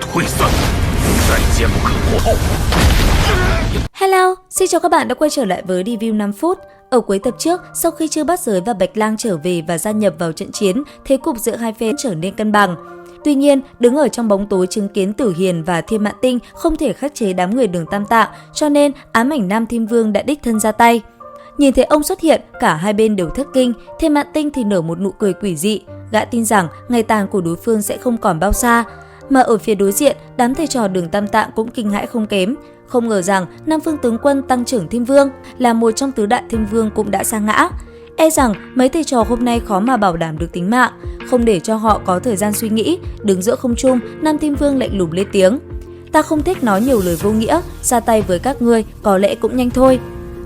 退散，再坚不可破后。 Hello, xin chào các bạn đã quay trở lại với review 5 phút. Ở cuối tập trước, sau khi Chư Bát Giới và Bạch Lang trở về và gia nhập vào trận chiến, thế cục giữa hai phe trở nên cân bằng. Tuy nhiên, đứng ở trong bóng tối chứng kiến Tử Hiền và Thiên Mạn Tinh không thể khắc chế đám người Đường Tam Tạng, cho nên ám ảnh Nam Thiên Vương đã đích thân ra tay. Nhìn thấy ông xuất hiện, cả hai bên đều thất kinh, Thiên Mạn Tinh thì nở một nụ cười quỷ dị. Gã tin rằng ngày tàn của đối phương sẽ không còn bao xa. Mà ở phía đối diện, đám thầy trò Đường Tam Tạng cũng kinh hãi không kém. Không ngờ rằng Nam Phương tướng quân Tăng Trưởng Thiên Vương là một trong tứ đại thiên vương cũng đã sa ngã. E rằng mấy thầy trò hôm nay khó mà bảo đảm được tính mạng. Không để cho họ có thời gian suy nghĩ, đứng giữa không trung, Nam Thiên Vương lạnh lùng lên tiếng: "Ta không thích nói nhiều lời vô nghĩa, ra tay với các ngươi có lẽ cũng nhanh thôi."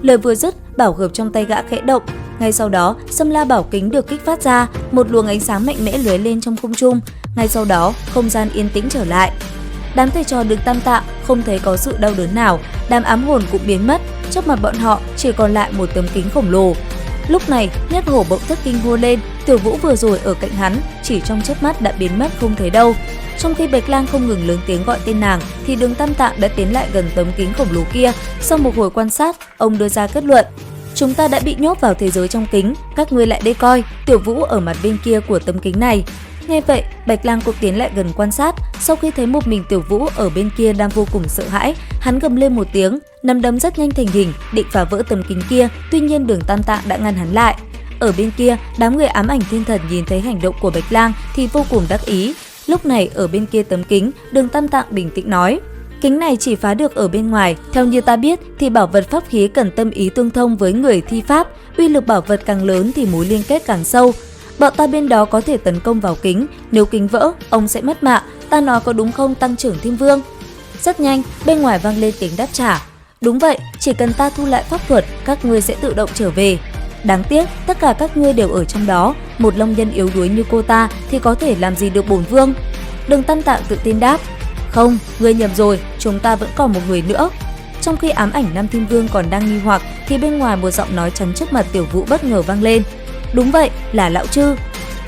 Lời vừa dứt, bảo gợp trong tay gã khẽ động. Ngay sau đó, Sâm La Bảo Kính được kích phát ra, một luồng ánh sáng mạnh mẽ lóe lên trong không trung. Ngay sau đó, không gian yên tĩnh trở lại. Đám thầy trò Đường Tam Tạng không thấy có sự đau đớn nào, đám ám hồn cũng biến mất, trước mặt bọn họ chỉ còn lại một tấm kính khổng lồ. Lúc này, Nhất Hổ bỗng thất kinh hô lên, Tiểu Vũ vừa rồi ở cạnh hắn, chỉ trong chớp mắt đã biến mất không thấy đâu. Trong khi Bạch Lang không ngừng lớn tiếng gọi tên nàng, thì Đường Tam Tạng đã tiến lại gần tấm kính khổng lồ kia. Sau một hồi quan sát, ông đưa ra kết luận: "Chúng ta đã bị nhốt vào thế giới trong kính, các ngươi lại đây coi, Tiểu Vũ ở mặt bên kia của tấm kính này." Nghe vậy, Bạch Lang cũng tiến lại gần quan sát. Sau khi thấy một mình Tiểu Vũ ở bên kia đang vô cùng sợ hãi, hắn gầm lên một tiếng, nắm đấm rất nhanh thành hình, định phá vỡ tấm kính kia. Tuy nhiên Đường Tam Tạng đã ngăn hắn lại. Ở bên kia, đám người ám ảnh thiên thần nhìn thấy hành động của Bạch Lang thì vô cùng đắc ý. Lúc này ở bên kia tấm kính, Đường Tam Tạng bình tĩnh nói: "Kính này chỉ phá được ở bên ngoài. Theo như ta biết thì bảo vật pháp khí cần tâm ý tương thông với người thi pháp, uy lực bảo vật càng lớn thì mối liên kết càng sâu. Bọn ta bên đó có thể tấn công vào kính, nếu kính vỡ, ông sẽ mất mạng, ta nói có đúng không Tăng Trưởng Thiên Vương?" Rất nhanh, bên ngoài vang lên tiếng đáp trả: "Đúng vậy, chỉ cần ta thu lại pháp thuật, các ngươi sẽ tự động trở về. Đáng tiếc, tất cả các ngươi đều ở trong đó, một long nhân yếu đuối như cô ta thì có thể làm gì được bổn vương?" Đường Tam Tạng tự tin đáp: "Không, ngươi nhầm rồi, chúng ta vẫn còn một người nữa." Trong khi ám ảnh Nam Thiên Vương còn đang nghi hoặc thì bên ngoài một giọng nói chắn trước mặt Tiểu Vũ bất ngờ vang lên: "Đúng vậy, là lão Chư."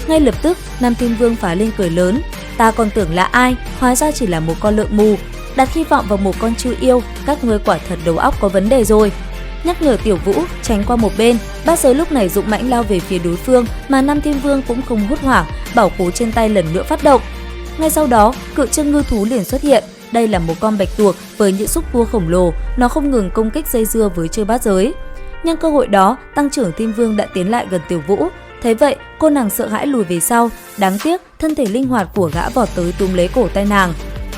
Ngay lập tức, Nam Thiên Vương phá lên cười lớn: "Ta còn tưởng là ai, hóa ra chỉ là một con lợn mù. Đặt hy vọng vào một con chư yêu, các ngươi quả thật đầu óc có vấn đề rồi." Nhắc nhở Tiểu Vũ tránh qua một bên, Bát Giới lúc này dũng mãnh lao về phía đối phương, mà Nam Thiên Vương cũng không hốt hoảng, bảo khố trên tay lần nữa phát động. Ngay sau đó, cự chân ngư thú liền xuất hiện. Đây là một con bạch tuộc với những xúc tua khổng lồ, nó không ngừng công kích dây dưa với Chư Bát Giới. Nhân cơ hội đó, Tăng Trưởng Thiên Vương đã tiến lại gần Tiểu Vũ. Thấy vậy, cô nàng sợ hãi lùi về sau. Đáng tiếc, thân thể linh hoạt của gã vọt tới túm lấy cổ tay nàng.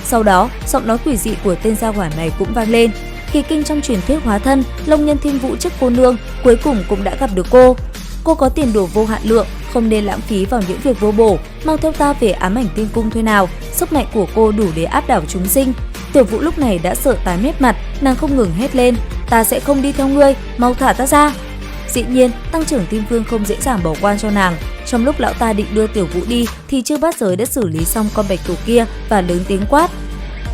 Sau đó, giọng nói quỷ dị của tên gia hỏa này cũng vang lên: "Kỳ kinh trong truyền thuyết hóa thân, Long Nhân Thiên Vũ trước cô nương, cuối cùng cũng đã gặp được cô. Cô có tiền đồ vô hạn lượng, không nên lãng phí vào những việc vô bổ, mang theo ta về ám ảnh tiên cung thôi nào, sức mạnh của cô đủ để áp đảo chúng sinh." Tiểu Vũ lúc này đã sợ tái mét mặt, nàng không ngừng hét lên: "Ta sẽ không đi theo ngươi, mau thả ta ra." Dĩ nhiên, Tăng Trưởng Thiên Vương không dễ dàng bỏ qua cho nàng. Trong lúc lão ta định đưa Tiểu Vũ đi thì Chư Bát Giới đã xử lý xong con bạch tuộc kia và lớn tiếng quát: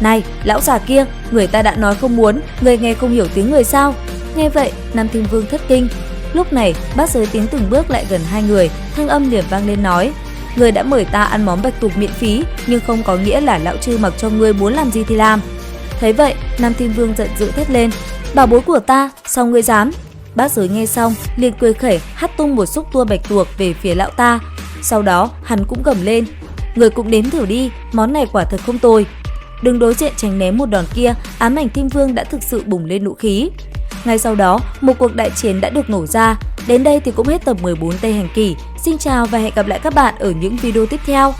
"Này, lão già kia, người ta đã nói không muốn, người nghe không hiểu tiếng người sao?" Nghe vậy, Nam Thiên Vương thất kinh. Lúc này, Bát Giới tiến từng bước lại gần hai người, thanh âm liền vang lên nói: "Người đã mời ta ăn món bạch tuộc miễn phí, nhưng không có nghĩa là lão Chư mặc cho ngươi muốn làm gì thì làm." Thấy vậy, Nam Thiên Vương giận dữ thét lên: "Bảo bối của ta, sao ngươi dám?" Bát Giới nghe xong, liền cười khẩy hất tung một xúc tua bạch tuộc về phía lão ta. Sau đó, hắn cũng gầm lên: "Người cũng nếm thử đi, món này quả thật không tồi." Đứng đối diện tránh né một đòn kia, ám ảnh Thiên Vương đã thực sự bùng lên nộ khí. Ngay sau đó, một cuộc đại chiến đã được nổ ra. Đến đây thì cũng hết tập 14 Tây Hành Kỷ. Xin chào và hẹn gặp lại các bạn ở những video tiếp theo.